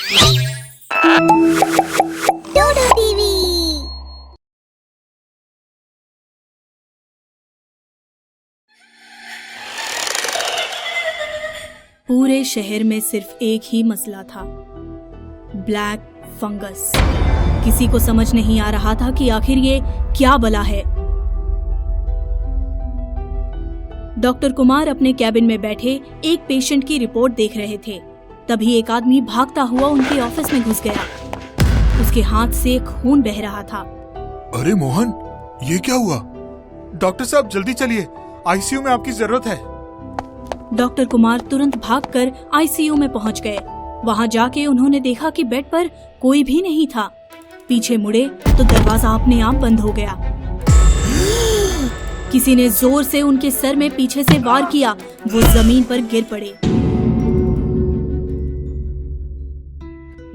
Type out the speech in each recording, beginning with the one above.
डोडो TV. पूरे शहर में सिर्फ एक ही मसला था, ब्लैक फंगस। किसी को समझ नहीं आ रहा था कि आखिर ये क्या बला है। डॉक्टर कुमार अपने कैबिन में बैठे एक पेशेंट की रिपोर्ट देख रहे थे। तभी एक आदमी भागता हुआ उनके ऑफिस में घुस गया। उसके हाथ से खून बह रहा था। अरे मोहन, ये क्या हुआ? डॉक्टर साहब जल्दी चलिए, आईसीयू में आपकी जरूरत है। डॉक्टर कुमार तुरंत भागकर आईसीयू में पहुंच गए। वहां जाके उन्होंने देखा कि बेड पर कोई भी नहीं था। पीछे मुड़े तो दरवाजा अपने आप बंद हो गया। किसी ने जोर से उनके सर में पीछे से वार किया। वो जमीन पर गिर पड़े।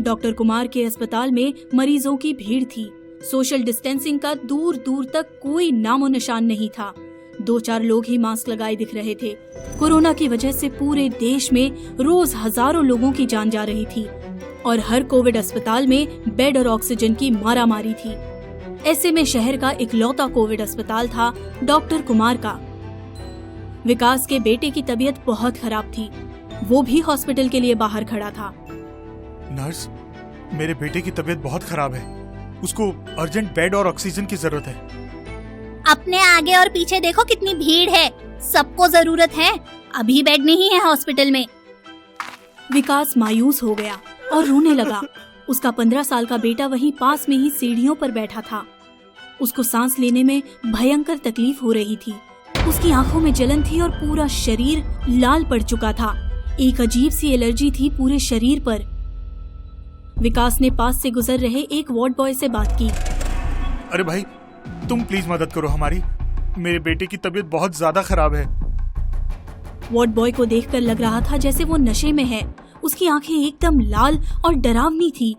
डॉक्टर कुमार के अस्पताल में मरीजों की भीड़ थी। सोशल डिस्टेंसिंग का दूर दूर तक कोई नामो निशान नहीं था। 2-4 लोग ही मास्क लगाए दिख रहे थे। कोरोना की वजह से पूरे देश में रोज हजारों लोगों की जान जा रही थी और हर कोविड अस्पताल में बेड और ऑक्सीजन की मारामारी थी। ऐसे में शहर का इकलौता कोविड अस्पताल था डॉक्टर कुमार का। विकास के बेटे की तबीयत बहुत खराब थी। वो भी हॉस्पिटल के लिए बाहर खड़ा था। नर्स, मेरे बेटे की तबीयत बहुत खराब है। उसको अर्जेंट बेड और ऑक्सीजन की जरूरत है। अपने आगे और पीछे देखो कितनी भीड़ है। सबको जरूरत है। अभी बेड नहीं है हॉस्पिटल में। विकास मायूस हो गया और रोने लगा। उसका 15 साल का बेटा वहीं पास में ही सीढ़ियों पर बैठा था। उसको सांस लेने में भयंकर तकलीफ हो रही थी। उसकी आंखों में जलन थी और पूरा शरीर लाल पड़ चुका था। एक अजीब सी एलर्जी थी पूरे शरीर पर। विकास ने पास से गुजर रहे एक वार्ड बॉय से बात की। अरे भाई, तुम प्लीज मदद करो हमारी। मेरे बेटे की तबीयत बहुत ज्यादा खराब है। वार्ड बॉय को देखकर लग रहा था जैसे वो नशे में है। उसकी आंखें एकदम लाल और डरावनी थी।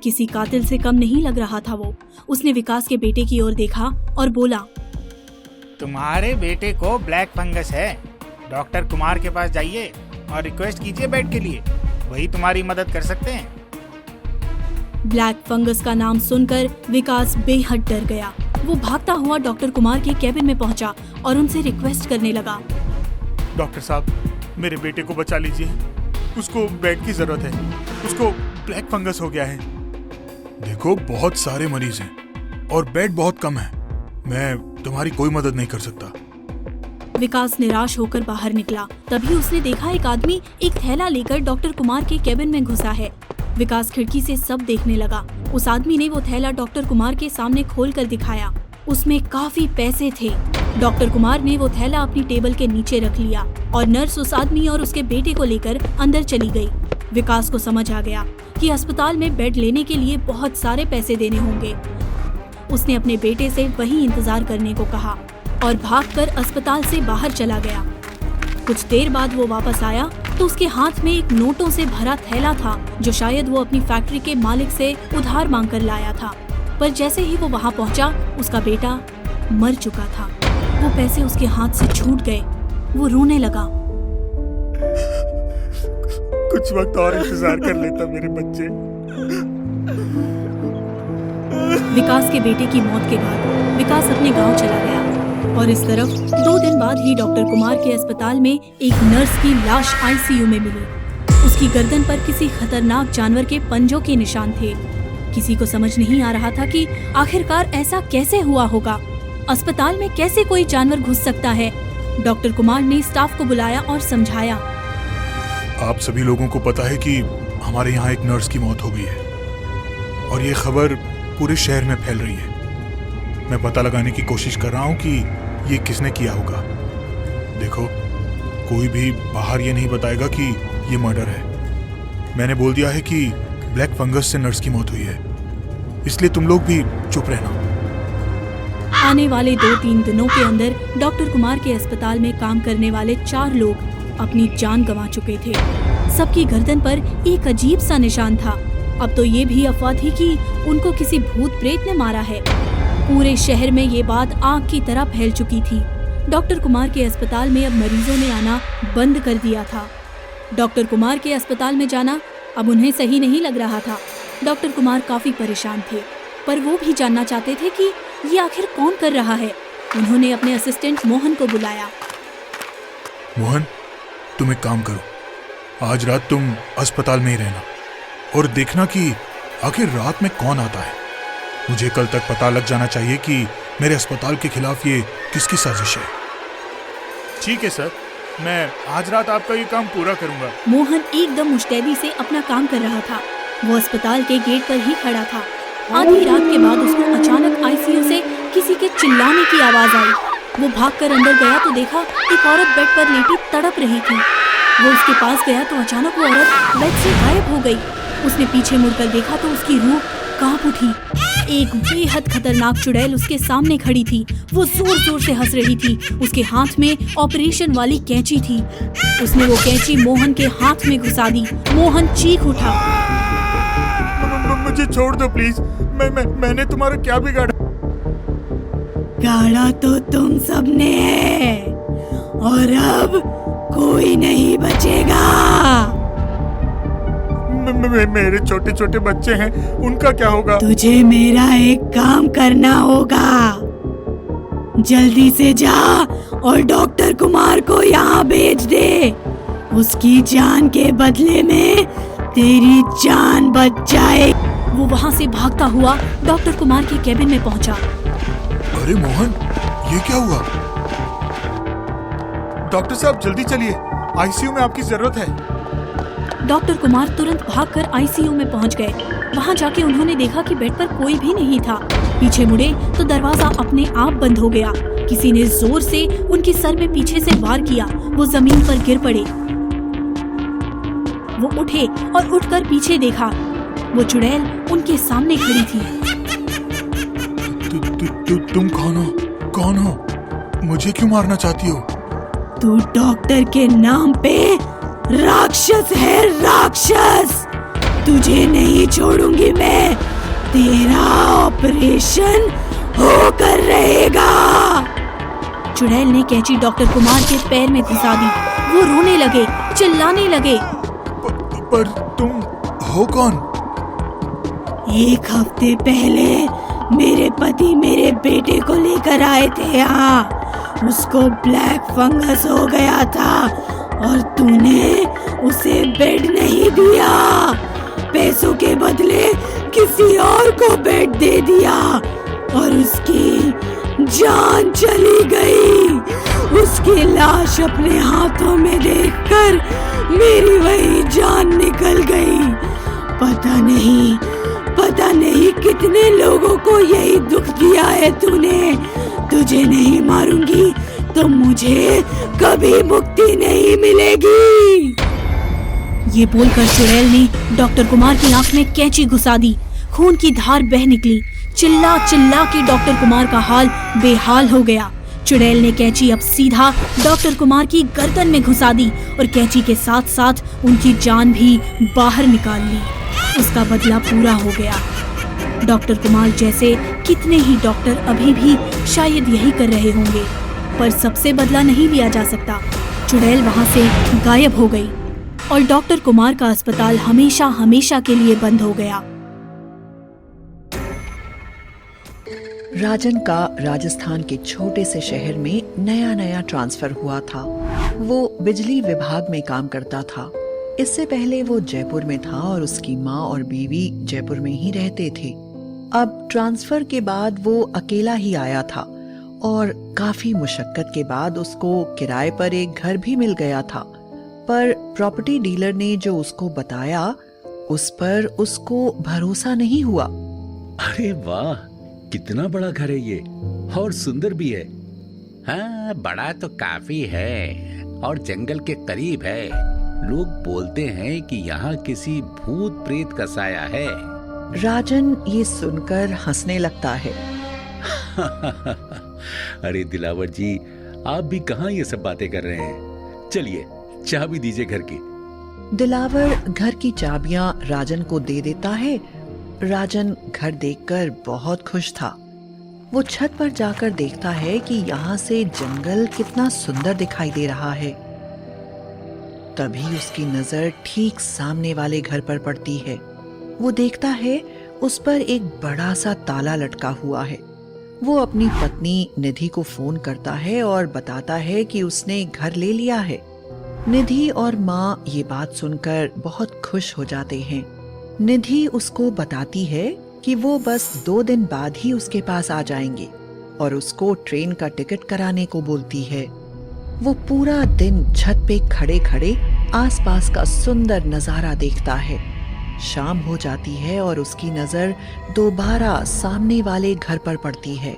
किसी कातिल से कम नहीं लग रहा था वो। उसने विकास के बेटे की ओर देखा और बोला, तुम्हारे बेटे को ब्लैक फंगस है। डॉक्टर कुमार के पास जाइए और रिक्वेस्ट कीजिए बेड के लिए। वही तुम्हारी मदद कर सकते हैं। ब्लैक फंगस का नाम सुनकर विकास बेहद डर गया। वो भागता हुआ डॉक्टर कुमार के कैबिन में पहुंचा और उनसे रिक्वेस्ट करने लगा। डॉक्टर साहब, मेरे बेटे को बचा लीजिए। उसको बेड की जरूरत है। उसको ब्लैक फंगस हो गया है। देखो, बहुत सारे मरीज हैं और बेड बहुत कम है। मैं तुम्हारी कोई मदद नहीं कर सकता। विकास निराश होकर बाहर निकला। तभी उसने देखा एक आदमी एक थैला लेकर डॉक्टर कुमार के कैबिन में घुसा है। विकास खिड़की से सब देखने लगा। उस आदमी ने वो थैला डॉक्टर कुमार के सामने खोलकर दिखाया। उसमें काफी पैसे थे। डॉक्टर कुमार ने वो थैला अपनी टेबल के नीचे रख लिया और नर्स उस आदमी और उसके बेटे को लेकर अंदर चली गई। विकास को समझ आ गया कि अस्पताल में बेड लेने के लिए बहुत सारे पैसे देने होंगे। उसने अपने बेटे से वहीं इंतजार करने को कहा और भागकर अस्पताल से बाहर चला गया। कुछ देर बाद वो वापस आया तो उसके हाथ में एक नोटों से भरा थैला था, जो शायद वो अपनी फैक्ट्री के मालिक से उधार मांग कर लाया था। पर जैसे ही वो वहाँ पहुँचा, उसका बेटा मर चुका था। वो पैसे उसके हाथ से छूट गए। वो रोने लगा। कुछ वक्त और इंतजार कर लेता मेरे बच्चे। विकास के बेटे की मौत के बाद विकास अपने गांव चला गया और इस तरफ 2 दिन बाद ही डॉक्टर कुमार के अस्पताल में एक नर्स की लाश आईसीयू में मिली। उसकी गर्दन पर किसी खतरनाक जानवर के पंजों के निशान थे। किसी को समझ नहीं आ रहा था कि आखिरकार ऐसा कैसे हुआ होगा। अस्पताल में कैसे कोई जानवर घुस सकता है। डॉक्टर कुमार ने स्टाफ को बुलाया और समझाया। आप सभी लोगों को पता है कि हमारे यहाँ एक नर्स की मौत हो गई है और ये खबर पूरे शहर में फैल रही है। मैं पता लगाने की कोशिश कर रहा हूँ कि ये किसने किया होगा। देखो, कोई भी बाहर ये नहीं बताएगा कि ये मर्डर है। मैंने बोल दिया है कि ब्लैक फंगस से नर्स की मौत हुई है, इसलिए तुम लोग भी चुप रहना। आने वाले 2-3 दिनों के अंदर डॉक्टर कुमार के अस्पताल में काम करने वाले 4 लोग अपनी जान गंवा चुके थे। सबकी गर्दन पर एक अजीब सा निशान था। अब तो ये भी अफवाह थी कि उनको किसी भूत प्रेत ने मारा है। पूरे शहर में ये बात आग की तरह फैल चुकी थी। डॉक्टर कुमार के अस्पताल में अब मरीजों ने आना बंद कर दिया था। डॉक्टर कुमार के अस्पताल में जाना अब उन्हें सही नहीं लग रहा था। डॉक्टर कुमार काफी परेशान थे, पर वो भी जानना चाहते थे कि ये आखिर कौन कर रहा है। उन्होंने अपने असिस्टेंट मोहन को बुलाया। मोहन, तुम एक काम करो, आज रात तुम अस्पताल में ही रहना और देखना कि आखिर रात में कौन आता है। मुझे कल तक पता लग जाना चाहिए कि मेरे अस्पताल के खिलाफ ये किसकी साजिश है। ठीक है सर, मैं आज रात आपका ये काम पूरा करूंगा। मोहन एकदम मुस्तैदी से अपना काम कर रहा था। वो अस्पताल के गेट पर ही खड़ा था। आधी रात के बाद उसको अचानक आईसीयू से किसी के चिल्लाने की आवाज आई। वो भागकर अंदर गया तो देखा एक औरत बेड पर लेटी तड़प रही थी। वो उसके पास गया तो अचानक वो औरत बेड से गायब हो गई। उसने पीछे मुड़कर देखा तो उसकी रूह कांप उठी। एक बेहद खतरनाक चुड़ैल उसके सामने खड़ी थी। वो जोर जोर से हंस रही थी। उसके हाथ में ऑपरेशन वाली कैंची थी। उसने वो कैंची मोहन के हाथ में घुसा दी। मोहन चीख उठा। मुझे छोड़ दो प्लीज, मैंने तुम्हारा क्या बिगाड़ा? गाड़ा तो तुम सबने है और अब कोई नहीं बचेगा। मेरे छोटे छोटे बच्चे हैं, उनका क्या होगा? तुझे मेरा एक काम करना होगा। जल्दी से जा और डॉक्टर कुमार को यहाँ भेज दे। उसकी जान के बदले में तेरी जान बच जाए। वो वहाँ से भागता हुआ डॉक्टर कुमार के केबिन में पहुँचा। अरे मोहन, ये क्या हुआ? डॉक्टर साहब जल्दी चलिए, आईसीयू में आपकी जरूरत है। डॉक्टर कुमार तुरंत भागकर आईसीयू में पहुंच गए। वहां जाके उन्होंने देखा कि बेड पर कोई भी नहीं था। पीछे मुड़े तो दरवाजा अपने आप बंद हो गया। किसी ने जोर से उनके सर में पीछे से वार किया। वो जमीन पर गिर पड़े। वो उठे और उठकर पीछे देखा। वो चुड़ैल उनके सामने खड़ी थी। तुम कौन हो? मुझे क्यों मारना चाहती हो? तू डॉक्टर के नाम पे राक्षस है, राक्षस। तुझे नहीं छोड़ूंगी मैं। तेरा ऑपरेशन होकर रहेगा। चुड़ैल ने कैंची डॉक्टर कुमार के पैर में घुसा दी। वो रोने लगे, चिल्लाने लगे। पर तुम हो कौन? एक हफ्ते पहले मेरे पति मेरे बेटे को लेकर आए थे यहाँ। उसको ब्लैक फंगस हो गया था और तूने उसे बेड नहीं दिया। पैसों के बदले किसी और को बेड दे दिया और उसकी जान चली गई। उसकी लाश अपने हाथों में देखकर मेरी वही जान निकल गई। पता नहीं कितने लोगों को यही दुख दिया है तूने। तुझे नहीं मारूंगी तो मुझे कभी मुक्ति नहीं मिलेगी। ये बोलकर चुड़ैल ने डॉक्टर कुमार की आंख में कैंची घुसा दी। खून की धार बह निकली। चिल्ला चिल्ला के डॉक्टर कुमार का हाल बेहाल हो गया। चुड़ैल ने कैंची अब सीधा डॉक्टर कुमार की गर्दन में घुसा दी और कैंची के साथ साथ उनकी जान भी बाहर निकाल ली। उसका बदला पूरा हो गया। डॉक्टर कुमार जैसे कितने ही डॉक्टर अभी भी शायद यही कर रहे होंगे, पर सबसे बदला नहीं लिया जा सकता। चुड़ैल वहां से गायब हो गई और डॉक्टर कुमार का अस्पताल हमेशा हमेशा के लिए बंद हो गया। राजन का राजस्थान के छोटे से शहर में नया ट्रांसफर हुआ था। वो बिजली विभाग में काम करता था। इससे पहले वो जयपुर में था और उसकी माँ और बीवी जयपुर में ही रहते थे। अब ट्रांसफर के बाद वो अकेला ही आया था और काफी मुशक्कत के बाद उसको किराए पर एक घर भी मिल गया था। पर प्रॉपर्टी डीलर ने जो उसको बताया उस पर उसको भरोसा नहीं हुआ। अरे वाह, कितना बड़ा घर है ये और सुंदर भी है। हाँ, बड़ा तो काफी है और जंगल के करीब है। लोग बोलते हैं कि यहाँ किसी भूत प्रेत का साया है। राजन ये सुनकर हंसने लगता है। अरे दिलावर जी, आप भी कहाँ ये सब बातें कर रहे हैं? चलिए चाबी दीजिए घर की। दिलावर घर की चाबियां राजन को दे देता है। राजन घर देखकर बहुत खुश था। वो छत पर जाकर देखता है कि यहाँ से जंगल कितना सुंदर दिखाई दे रहा है। तभी उसकी नजर ठीक सामने वाले घर पर पड़ती है। वो देखता है उस पर एक बड़ा सा ताला लटका हुआ है। वो अपनी पत्नी निधि को फोन करता है और बताता है कि उसने घर ले लिया है। निधि और माँ ये बात सुनकर बहुत खुश हो जाते हैं। निधि उसको बताती है कि वो बस 2 दिन बाद ही उसके पास आ जाएंगे और उसको ट्रेन का टिकट कराने को बोलती है। वो पूरा दिन छत पे खड़े खड़े आसपास का सुंदर नजारा देखता है। शाम हो जाती है और उसकी नजर दोबारा सामने वाले घर पर पड़ती है।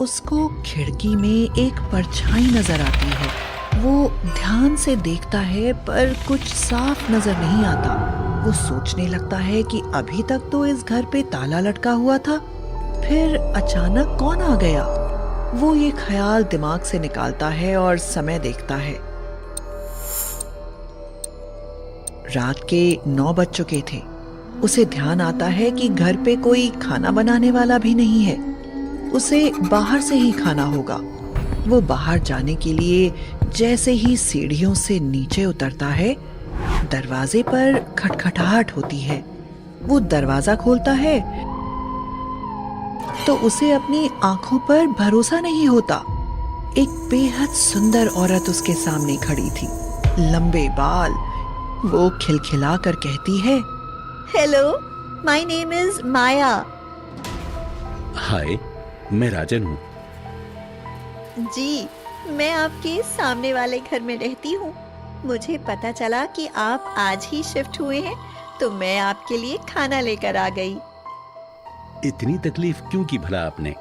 उसको खिड़की में एक परछाई नजर आती है। वो ध्यान से देखता है पर कुछ साफ नजर नहीं आता। वो सोचने लगता है कि अभी तक तो इस घर पे ताला लटका हुआ था, फिर अचानक कौन आ गया। वो ये ख्याल दिमाग से निकालता है और समय देखता है। रात के 9 बज चुके थे। उसे ध्यान आता है कि घर पे कोई खाना बनाने वाला भी नहीं है। उसे बाहर से ही खाना होगा। वो बाहर जाने के लिए जैसे ही सीढ़ियों से नीचे उतरता है, दरवाजे पर खटखटाहट होती है। वो दरवाजा खोलता है तो उसे अपनी आंखों पर भरोसा नहीं होता। एक बेहद सुंदर औरत उसके सामने खड़ी थी, लंबे बाल। वो खिलखिला कर कहती है, हेलो, माय नेम इज माया। हाय, मैं राजन हूँ। जी, मैं आपके सामने वाले घर में रहती हूँ। मुझे पता चला कि आप आज ही शिफ्ट हुए हैं, तो मैं आपके लिए खाना लेकर आ गई। इतनी तकलीफ क्यों की भला आपने?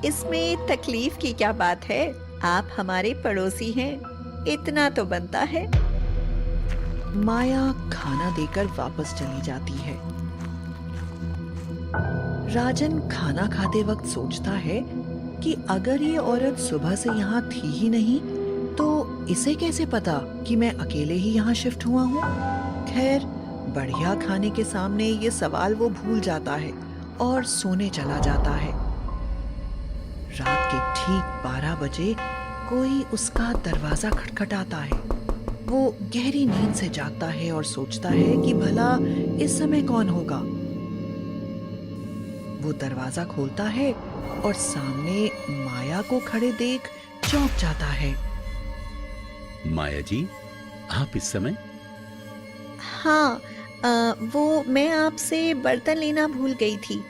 इसमें तकलीफ की क्या बात है? आप हमारे पड़ोसी हैं, इतना तो बनता है। माया खाना देकर वापस चली जाती है। राजन खाना खाते वक्त सोचता है कि अगर ये औरत सुबह से यहाँ थी ही नहीं तो इसे कैसे पता कि मैं अकेले ही यहाँ शिफ्ट हुआ हूँ। खैर, बढ़िया खाने के सामने ये सवाल वो भूल जाता है और सोने चला जाता है। रात के ठीक 12 बजे कोई उसका दरवाजा खटखटाता है। वो गहरी नींद से जागता है और सोचता है कि भला इस समय कौन होगा। वो दरवाजा खोलता है और सामने माया को खड़े देख चौंक जाता है। माया जी, आप इस समय? हाँ, वो मैं आपसे बर्तन लेना भूल गई थी।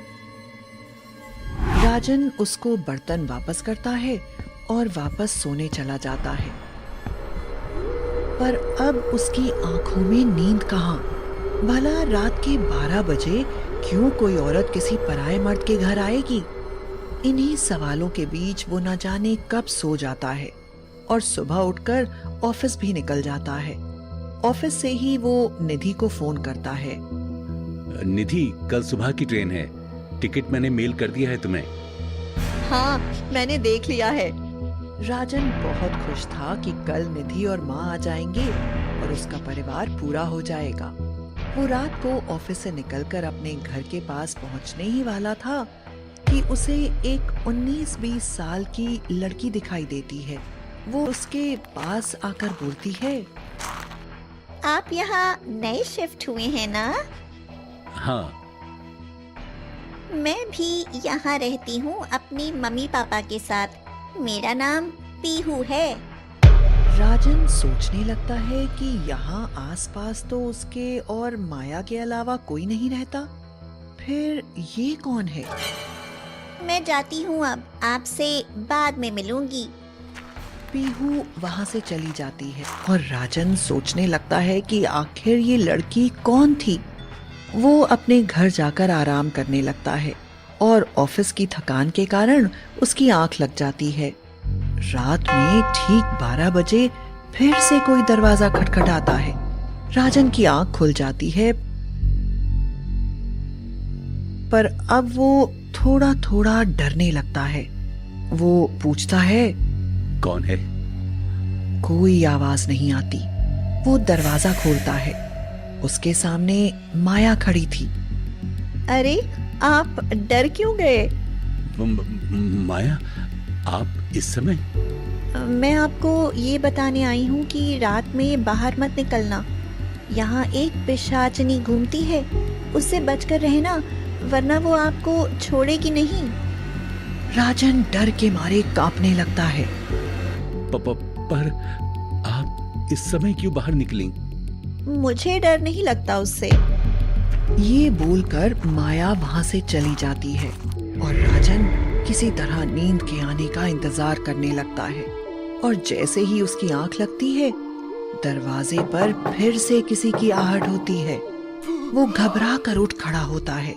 राजन उसको बर्तन वापस करता है और वापस सोने चला जाता है। पर अब उसकी आंखों में नींद कहाँ। भला रात के 12 बजे क्यों कोई औरत किसी पराये मर्द के घर आएगी। इन्हीं सवालों के बीच वो न जाने कब सो जाता है और सुबह उठकर ऑफिस भी निकल जाता है। ऑफिस से ही वो निधि को फोन करता है। निधि, कल सुबह की ट्रेन है। टिकट मैंने मेल कर दिया है तुम्हें। हाँ, मैंने देख लिया है। राजन बहुत खुश था कि कल निधि और माँ आ जाएंगे और उसका परिवार पूरा हो जाएगा। वो रात को ऑफिस से निकलकर अपने घर के पास पहुंचने ही वाला था कि उसे एक 19-20 साल की लड़की दिखाई देती है। वो उसके पास आकर बोलती है, आप यहाँ नए शिफ्ट हुए हैं ना? हाँ। मैं भी यहाँ रहती हूँ अपनी मम्मी पापा के साथ। मेरा नाम पीहू है। राजन सोचने लगता है कि यहाँ आसपास तो उसके और माया के अलावा कोई नहीं रहता। फिर ये कौन है? मैं जाती हूँ अब, आपसे बाद में मिलूंगी। पीहू वहाँ से चली जाती है और राजन सोचने लगता है कि आखिर ये लड़की कौन थी। वो अपने घर जाकर आराम करने लगता है और ऑफिस की थकान के कारण उसकी आंख लग जाती है। रात में ठीक 12 बजे फिर से कोई दरवाजा खटखटाता है। राजन की आंख खुल जाती है, पर अब वो थोड़ा थोड़ा डरने लगता है। वो पूछता है, कौन है? कोई आवाज नहीं आती। वो दरवाजा खोलता है। उसके सामने माया खड़ी थी। अरे, आप डर क्यों गए? माया, आप इस समय? मैं आपको ये बताने आई हूँ कि रात में बाहर मत निकलना। यहाँ एक पिशाचनी घूमती है, उससे बचकर रहना, वरना वो आपको छोड़ेगी नहीं। राजन डर के मारे कांपने लगता है। पर आप इस समय क्यों बाहर निकली? मुझे डर नहीं लगता उससे। ये बोलकर माया वहां से चली जाती है और राजन किसी तरह नींद के आने का इंतजार करने लगता है। और जैसे ही उसकी आंख लगती है, दरवाजे पर फिर से किसी की आहट होती है। वो घबरा कर उठ खड़ा होता है,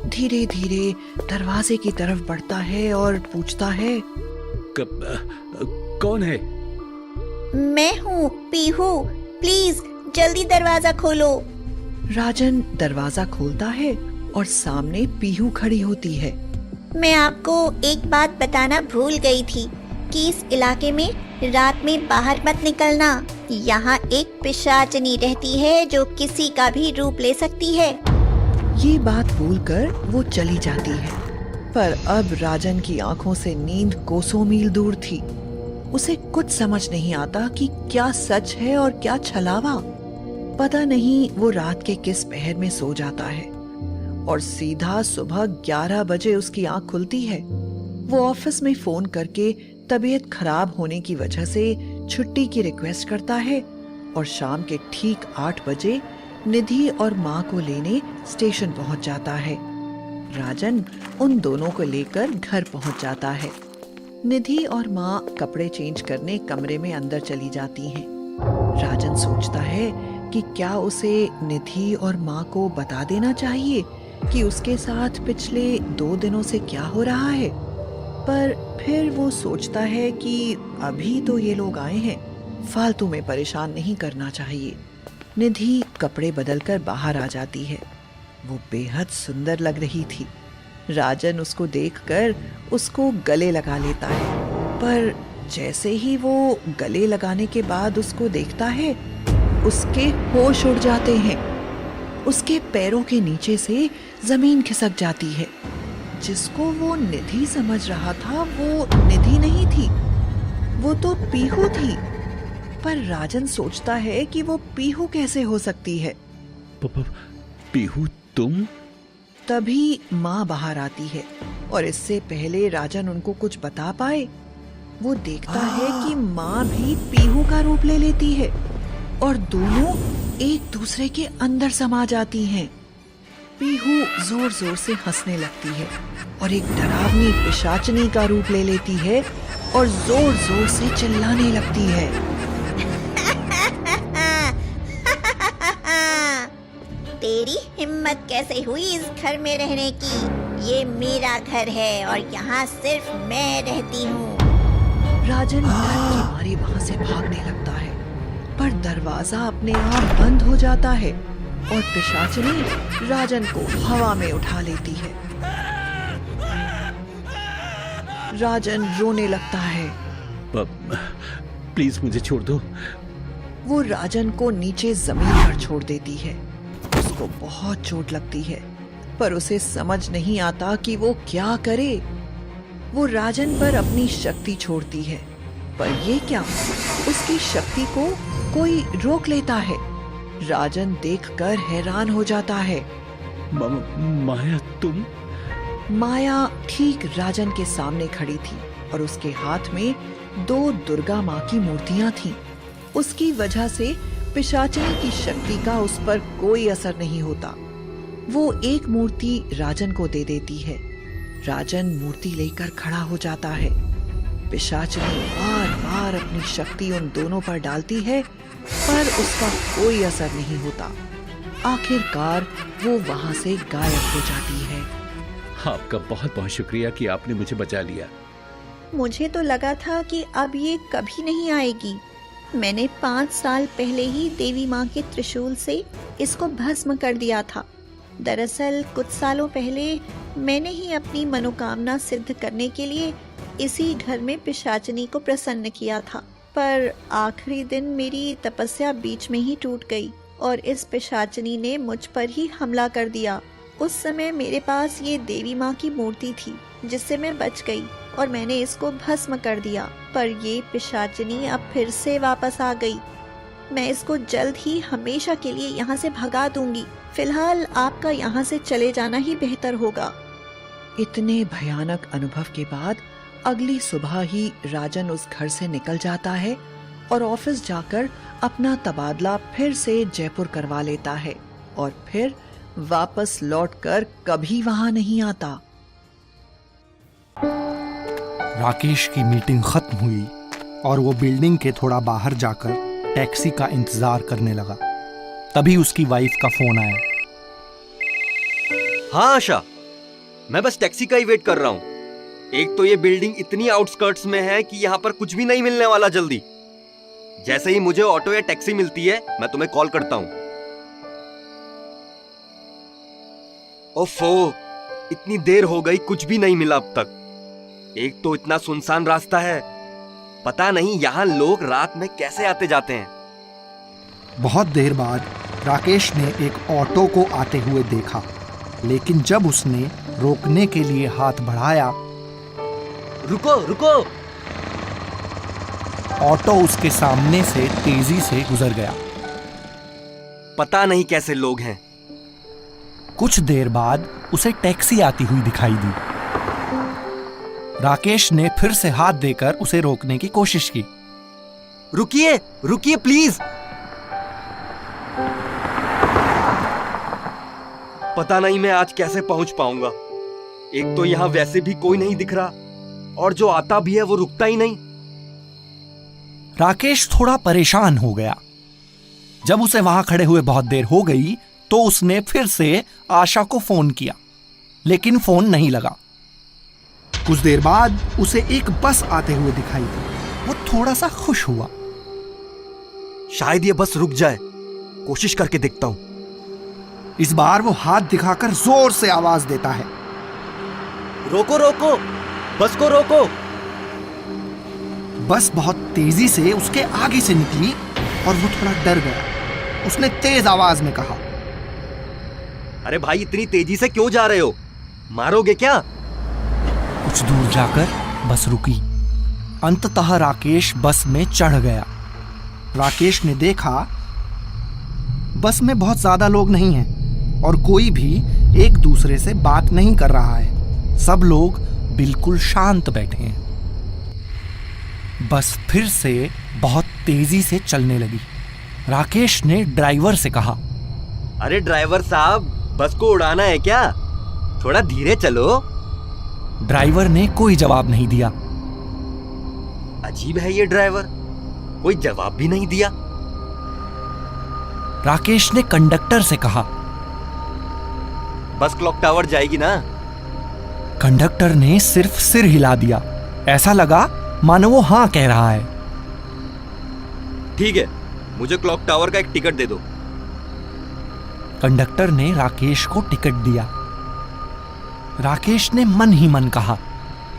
धीरे धीरे दरवाजे की तरफ बढ़ता है और पूछता है, कौन है? मैं हूँ पीहू, प्लीज जल्दी दरवाजा खोलो। राजन दरवाजा खोलता है और सामने पीहू खड़ी होती है। मैं आपको एक बात बताना भूल गई थी कि इस इलाके में रात में बाहर मत निकलना। यहाँ एक पिशाचनी रहती है जो किसी का भी रूप ले सकती है। ये बात बोलकर वो चली जाती है, पर अब राजन की आंखों से नींद कोसों मील दूर थी। उसे कुछ समझ नहीं आता कि क्या सच है और क्या छलावा। पता नहीं वो रात के किस पहर में सो जाता है और सीधा सुबह 11 बजे उसकी आंख खुलती है। वो ऑफिस में फोन करके तबीयत खराब होने की वजह से छुट्टी की रिक्वेस्ट करता है और शाम के ठीक 8 बजे निधि और माँ को लेने स्टेशन पहुंच जाता है। राजन उन दोनों को लेकर घर पहुंच जाता है। निधि और माँ कपड़े चेंज करने कमरे में अंदर चली जाती हैं। राजन सोचता है कि क्या उसे निधि और माँ को बता देना चाहिए कि उसके साथ पिछले 2 दिनों से क्या हो रहा है, पर फिर वो सोचता है कि अभी तो ये लोग आए हैं, फालतू में परेशान नहीं करना चाहिए। निधि कपड़े बदलकर बाहर आ जाती है। वो बेहद सुंदर लग रही थी। राजन उसको देखकर उसको गले लगा लेता है, पर जैसे ही वो गले लगाने के बाद उसको देखता है, उसके होश उड़ जाते हैं। उसके पैरों के नीचे से जमीन खिसक जाती है। जिसको वो निधि समझ रहा था वो निधि नहीं थी, वो तो पीहू थी। पर राजन सोचता है कि वो पीहू कैसे हो सकती है। पीहू तुम? तभी माँ बाहर आती है और इससे पहले राजन उनको कुछ बता पाए, वो देखता है कि माँ भी पीहू का रूप ले लेती है और दोनों एक दूसरे के अंदर समा जाती हैं। पीहू जोर जोर से हंसने लगती है और एक डरावनी पिशाचनी का रूप ले लेती है और जोर जोर से चिल्लाने लगती है। तेरी हिम्मत कैसे हुई इस घर में रहने की? ये मेरा घर है और यहाँ सिर्फ मैं रहती हूँ। राजन डर के मारे वहाँ से भागने लगता है, पर दरवाजा अपने आप बंद हो जाता है और पिशाचनी राजन को हवा में उठा लेती है। राजन रोने लगता है। प्लीज मुझे छोड़ दो। वो राजन को नीचे जमीन पर छोड़ देती है। उसको बहुत चोट लगती है, पर उसे समझ नहीं आता कि वो क्या करे। वो राजन पर अपनी शक्ति छोड़ती है, पर ये क्या, उसकी शक्ति को कोई रोक लेता है। राजन देखकर हैरान हो जाता है। माया तुम? माया ठीक राजन के सामने खड़ी थी और उसके हाथ में 2 दुर्गा माँ की मूर्तियां थीं। उसकी वजह से पिशाचनी की शक्ति का उस पर कोई असर नहीं होता। वो एक मूर्ति राजन को दे देती है। राजन मूर्ति लेकर खड़ा हो जाता है। पिशाचनी बार बार अपनी शक्ति उन दोनों पर डालती है, पर उसका कोई असर नहीं होता। आखिरकार वो वहां से गायब हो जाती है। आपका बहुत बहुत शुक्रिया कि आपने मुझे बचा लिया। मुझे तो लगा था कि अब ये कभी नहीं आएगी। मैंने 5 साल पहले ही देवी माँ के त्रिशूल से इसको भस्म कर दिया था। दरअसल कुछ सालों पहले मैंने ही अपनी मनोकामना सिद्ध करने के लिए इसी घर में पिशाचनी को प्रसन्न किया था, पर आखिरी दिन मेरी तपस्या बीच में ही टूट गई और इस पिशाचनी ने मुझ पर ही हमला कर दिया। उस समय मेरे पास ये देवी माँ की मूर्ति थी जिससे मैं बच गई और मैंने इसको भस्म कर दिया, पर ये पिशाचिनी अब फिर से वापस आ गई। मैं इसको जल्द ही हमेशा के लिए यहाँ से भगा दूंगी। फिलहाल आपका यहाँ से चले जाना ही बेहतर होगा। इतने भयानक अनुभव के बाद अगली सुबह ही राजन उस घर से निकल जाता है और ऑफिस जाकर अपना तबादला फिर से जयपुर करवा लेता है और फिर वापस लौटकर कभी वहां नहीं आता। राकेश की मीटिंग खत्म हुई और वो बिल्डिंग के थोड़ा बाहर जाकर टैक्सी का इंतजार करने लगा। तभी उसकी वाइफ का फोन आया। हाँ आशा, मैं बस टैक्सी का ही वेट कर रहा हूँ। एक तो ये बिल्डिंग इतनी आउटस्कर्ट्स में है कि यहाँ पर कुछ भी नहीं मिलने वाला जल्दी। जैसे ही मुझे ऑटो या टैक्सी मिलती है मैं तुम्हें कॉल करता हूँ। ओफो, इतनी देर हो गई, कुछ भी नहीं मिला अब तक। एक तो इतना सुनसान रास्ता है, पता नहीं यहाँ लोग रात में कैसे आते जाते हैं। बहुत देर बाद राकेश ने एक ऑटो को आते हुए देखा, लेकिन जब उसने रोकने के लिए हाथ बढ़ाया, रुको रुको, ऑटो उसके सामने से तेजी से गुजर गया। पता नहीं कैसे लोग हैं। कुछ देर बाद उसे टैक्सी आती हुई दिखाई दी। राकेश ने फिर से हाथ देकर उसे रोकने की कोशिश की। रुकिए रुकिए प्लीज। पता नहीं मैं आज कैसे पहुंच पाऊंगा। एक तो यहाँ वैसे भी कोई नहीं दिख रहा और जो आता भी है वो रुकता ही नहीं। राकेश थोड़ा परेशान हो गया। जब उसे वहां खड़े हुए बहुत देर हो गई तो उसने फिर से आशा को फोन किया, लेकिन फोन नहीं लगा। कुछ देर बाद उसे एक बस आते हुए दिखाई दी। वो थोड़ा सा खुश हुआ। शायद ये बस रुक जाए, कोशिश करके देखता हूं। इस बार वो हाथ दिखाकर जोर से आवाज देता है, रोको रोको, बस को रोको। बस बहुत तेजी से उसके आगे से निकली और वो थोड़ा डर गया। उसने तेज आवाज में कहा, अरे भाई, इतनी तेजी से क्यों जा रहे हो? मारोगे क्या? कुछ दूर जाकर बस रुकी। अंततः राकेश बस में चढ़ गया। राकेश ने देखा बस में बहुत ज्यादा लोग नहीं हैं और कोई भी एक दूसरे से बात नहीं कर रहा है। सब लोग बिल्कुल शांत बैठे हैं। बस फिर से बहुत तेजी से चलने लगी। राकेश ने ड्राइवर से कहा, अरे ड्राइवर साहब, बस को उड़ाना है क्या? थोड़ा धीरे चलो। ड्राइवर ने कोई जवाब नहीं दिया। अजीब है ये ड्राइवर, कोई जवाब भी नहीं दिया। राकेश ने कंडक्टर से कहा, बस क्लॉक टावर जाएगी ना? कंडक्टर ने सिर्फ सिर हिला दिया। ऐसा लगा मानो वो हाँ कह रहा है। ठीक है, मुझे क्लॉक टावर का एक टिकट दे दो। कंडक्टर ने राकेश को टिकट दिया। राकेश ने मन ही मन कहा,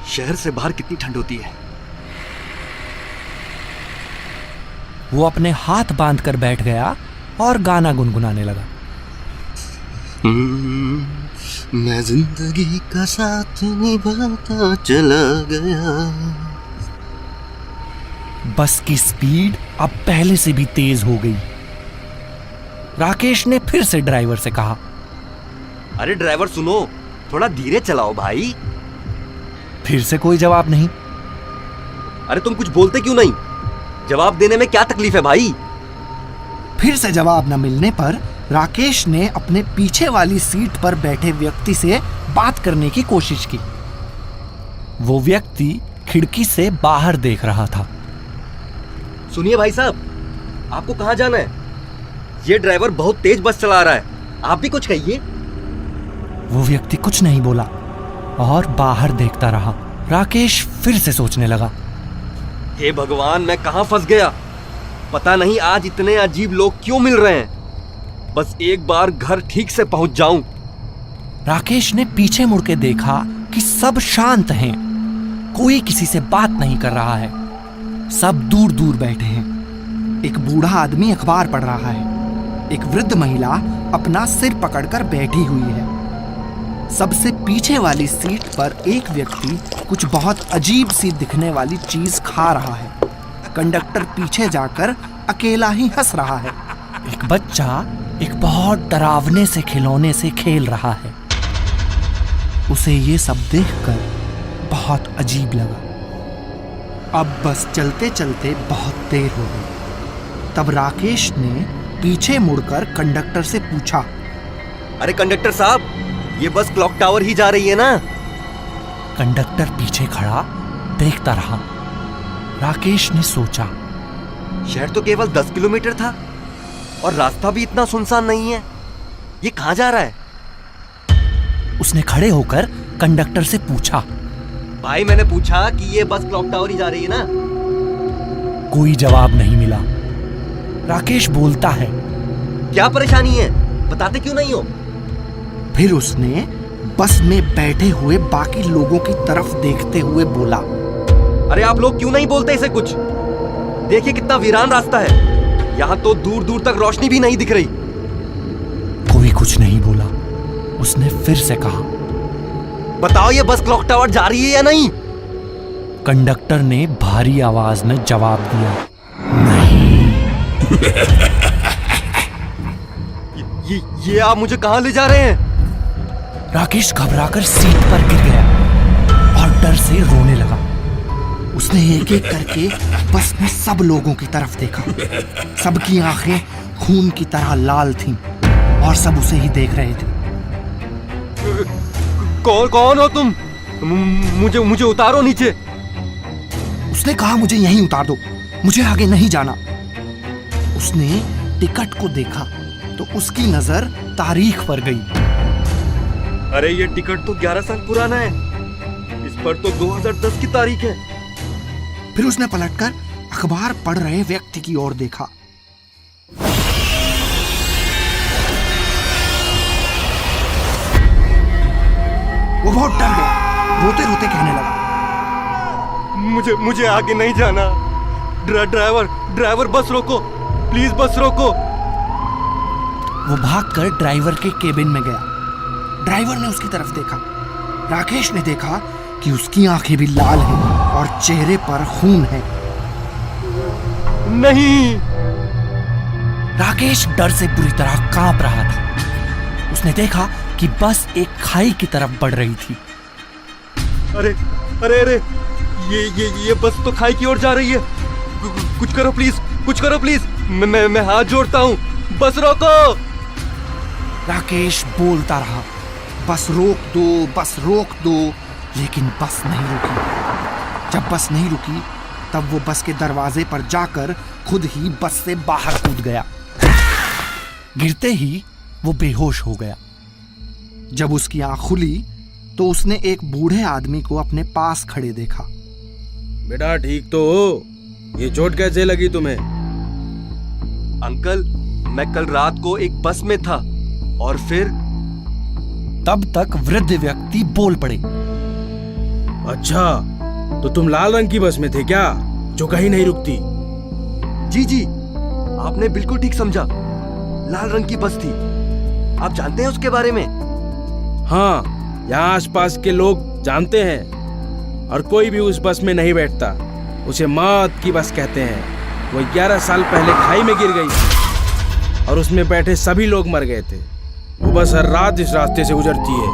शहर से बाहर कितनी ठंड होती है। वो अपने हाथ बांधकर बैठ गया और गाना गुनगुनाने लगा। मैं जिंदगी का साथ निभाता चला गया। बस की स्पीड अब पहले से भी तेज हो गई। राकेश ने फिर से ड्राइवर से कहा, अरे ड्राइवर सुनो, थोड़ा धीरे चलाओ भाई। फिर से कोई जवाब नहीं। अरे तुम कुछ बोलते क्यों नहीं? जवाब देने में क्या तकलीफ है भाई? फिर से जवाब न मिलने पर राकेश ने अपने पीछे वाली सीट पर बैठे व्यक्ति से बात करने की कोशिश की। वो व्यक्ति खिड़की से बाहर देख रहा था। सुनिए भाई साहब, आपको कहाँ जाना है? ये ड्राइवर बहुत तेज बस चला रहा है, आप भी कुछ कहिए। वो व्यक्ति कुछ नहीं बोला और बाहर देखता रहा। राकेश फिर से सोचने लगा, हे भगवान, मैं कहाँ फंस गया? पता नहीं आज इतने अजीब लोग क्यों मिल रहे हैं। बस एक बार घर ठीक से पहुंच जाऊं। राकेश ने पीछे मुड़ के देखा कि सब शांत हैं। कोई किसी से बात नहीं कर रहा है। सब दूर दूर बैठे हैं। एक बूढ़ा आदमी अखबार पढ़ रहा है। एक वृद्ध महिला अपना सिर पकड़कर बैठी हुई है। सबसे पीछे वाली सीट पर एक व्यक्ति कुछ बहुत अजीब सी दिखने वाली चीज खा रहा है। कंडक्टर पीछे जाकर अकेला ही हंस रहा है। एक बच्चा एक बहुत डरावने से खिलौने से खेल रहा है। उसे ये सब देखकर बहुत अजीब लगा। अब बस चलते चलते बहुत देर हो गई। तब राकेश ने पीछे मुड़कर कंडक्टर से पूछा, अरे कंडक्टर साहब, ये बस क्लॉक टावर ही जा रही है ना? कंडक्टर पीछे खड़ा देखता रहा। राकेश ने सोचा, शहर तो केवल 10 किलोमीटर था और रास्ता भी इतना सुनसान नहीं है। ये कहाँ जा रहा है? उसने खड़े होकर कंडक्टर से पूछा, भाई मैंने पूछा कि ये बस क्लॉक टावर ही जा रही है ना? कोई जवाब नहीं मिला। राकेश बोलता है, क्या परेशानी है, बताते क्यों नहीं हो? फिर उसने बस में बैठे हुए बाकी लोगों की तरफ देखते हुए बोला, अरे आप लोग क्यों नहीं बोलते इसे कुछ? देखिए कितना वीरान रास्ता है, यहाँ तो दूर दूर तक रोशनी भी नहीं दिख रही। कोई कुछ नहीं बोला। उसने फिर से कहा, बताओ ये बस क्लॉक टावर जा रही है या नहीं? कंडक्टर ने भारी आवाज में जवाब दिया, नहीं। ये आप मुझे कहाँ ले जा रहे हैं? राकेश घबराकर सीट पर गिर गया और डर से रोने लगा। उसने एक एक करके बस में सब लोगों की तरफ देखा। सबकी आंखें खून की तरह लाल थीं और सब उसे ही देख रहे थे। कौन हो तुम? मुझे उतारो नीचे। उसने कहा, मुझे यहीं उतार दो, मुझे आगे नहीं जाना। उसने टिकट को देखा तो उसकी नजर तारीख पर गई। अरे ये टिकट तो 11 साल पुराना है, इस पर तो 2010 की तारीख है। फिर उसने पलटकर अखबार पढ़ रहे व्यक्ति की ओर देखा। वो बहुत डर गया, रोते रोते कहने लगा, मुझे आगे नहीं जाना। ड्राइवर बस रोको, प्लीज बस रोको। वो भागकर ड्राइवर के केबिन में गया। ड्राइवर ने उसकी तरफ देखा। राकेश ने देखा कि उसकी आंखें भी लाल हैं और चेहरे पर खून है। नहीं। राकेश डर से पूरी तरह कांप रहा था। उसने देखा कि बस एक खाई की तरफ बढ़ रही थी। अरे ये बस तो खाई की ओर जा रही है। कुछ करो प्लीज, मैं हाथ जोड़ता हूँ, बस रोको। राकेश बोलता रहा, बस रोक दो, लेकिन बस नहीं रुकी। जब बस नहीं रुकी तब वो बस के दरवाजे पर जाकर खुद ही बस से बाहर कूद गया। गिरते ही वो बेहोश हो गया। जब उसकी आंख खुली तो उसने एक बूढ़े आदमी को अपने पास खड़े देखा। बेटा ठीक तो हो? ये चोट कैसे लगी तुम्हें? अंकल, मैं कल रात को एक बस में था और फिर। तब तक वृद्ध व्यक्ति बोल पड़े, अच्छा, तो तुम लाल रंग की बस में थे क्या, जो कहीं नहीं रुकती? जी, आपने बिल्कुल ठीक समझा। लाल रंग की बस थी। आप जानते हैं उसके बारे में? हाँ, यहाँ आसपास के लोग जानते हैं और कोई भी उस बस में नहीं बैठता। उसे मौत की बस कहते हैं। वो 11 साल पहले खाई में गिर गई और उसमें बैठे सभी लोग मर गए थे। वो बस हर रात इस रास्ते से गुजरती है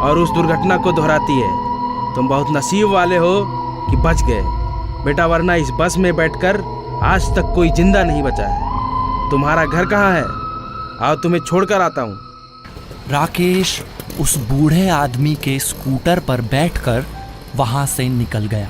और उस दुर्घटना को दोहराती है। तुम बहुत नसीब वाले हो कि बच गए बेटा, वरना इस बस में बैठकर आज तक कोई जिंदा नहीं बचा है। तुम्हारा घर कहाँ है? आओ तुम्हें छोड़कर आता हूँ। राकेश उस बूढ़े आदमी के स्कूटर पर बैठकर वहां से निकल गया।